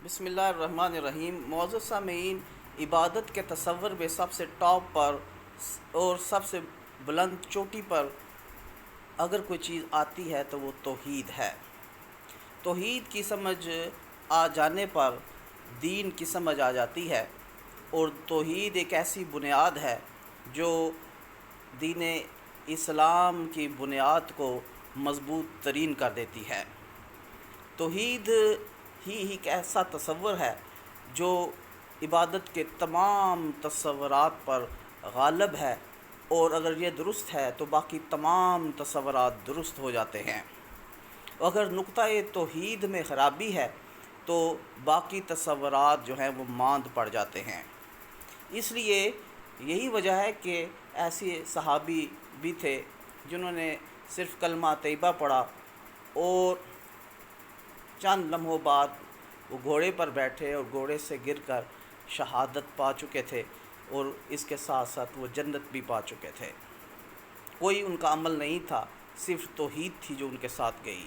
بسم اللہ الرحمن الرحیم۔ معزز سامعین، عبادت کے تصور میں سب سے ٹاپ پر اور سب سے بلند چوٹی پر اگر کوئی چیز آتی ہے تو وہ توحید ہے۔ توحید کی سمجھ آ جانے پر دین کی سمجھ آ جاتی ہے، اور توحید ایک ایسی بنیاد ہے جو دین اسلام کی بنیاد کو مضبوط ترین کر دیتی ہے۔ توحید ہی ایک ایسا تصور ہے جو عبادت کے تمام تصورات پر غالب ہے، اور اگر یہ درست ہے تو باقی تمام تصورات درست ہو جاتے ہیں۔ اگر نقطہ توحید میں خرابی ہے تو باقی تصورات جو ہیں وہ ماند پڑ جاتے ہیں۔ اس لیے یہی وجہ ہے کہ ایسے صحابی بھی تھے جنہوں نے صرف کلمہ طیبہ پڑھا اور چند لمحوں بعد وہ گھوڑے پر بیٹھے اور گھوڑے سے گر کر شہادت پا چکے تھے، اور اس کے ساتھ ساتھ وہ جنت بھی پا چکے تھے۔ کوئی ان کا عمل نہیں تھا، صرف توحید تھی جو ان کے ساتھ گئی۔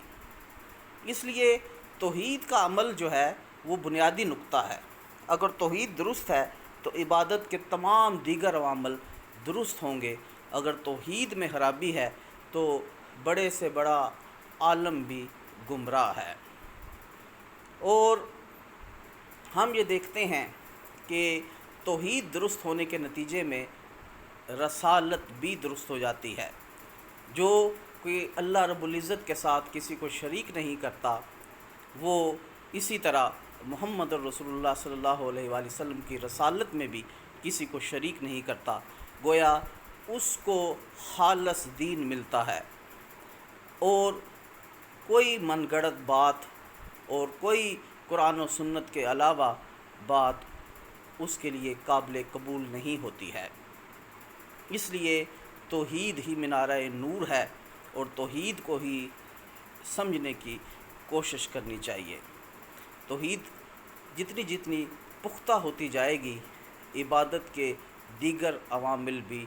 اس لیے توحید کا عمل جو ہے وہ بنیادی نقطہ ہے۔ اگر توحید درست ہے تو عبادت کے تمام دیگر عوامل درست ہوں گے۔ اگر توحید میں خرابی ہے تو بڑے سے بڑا عالم بھی گمراہ ہے۔ اور ہم یہ دیکھتے ہیں کہ توحید درست ہونے کے نتیجے میں رسالت بھی درست ہو جاتی ہے۔ جو کوئی اللہ رب العزت کے ساتھ کسی کو شریک نہیں کرتا، وہ اسی طرح محمد رسول اللہ صلی اللہ علیہ وآلہ وسلم کی رسالت میں بھی کسی کو شریک نہیں کرتا، گویا اس کو خالص دین ملتا ہے، اور کوئی من گڑت بات اور کوئی قرآن و سنت کے علاوہ بات اس کے لیے قابل قبول نہیں ہوتی ہے۔ اس لیے توحید ہی مینارہ نور ہے، اور توحید کو ہی سمجھنے کی کوشش کرنی چاہیے۔ توحید جتنی جتنی پختہ ہوتی جائے گی، عبادت کے دیگر عوامل بھی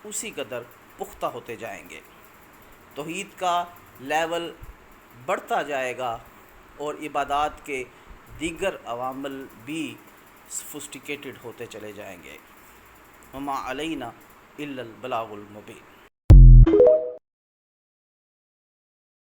اسی قدر پختہ ہوتے جائیں گے۔ توحید کا لیول بڑھتا جائے گا اور عبادات کے دیگر عوامل بھی سفسٹیکیٹڈ ہوتے چلے جائیں گے۔ وما علینا الا البلاغ المبین۔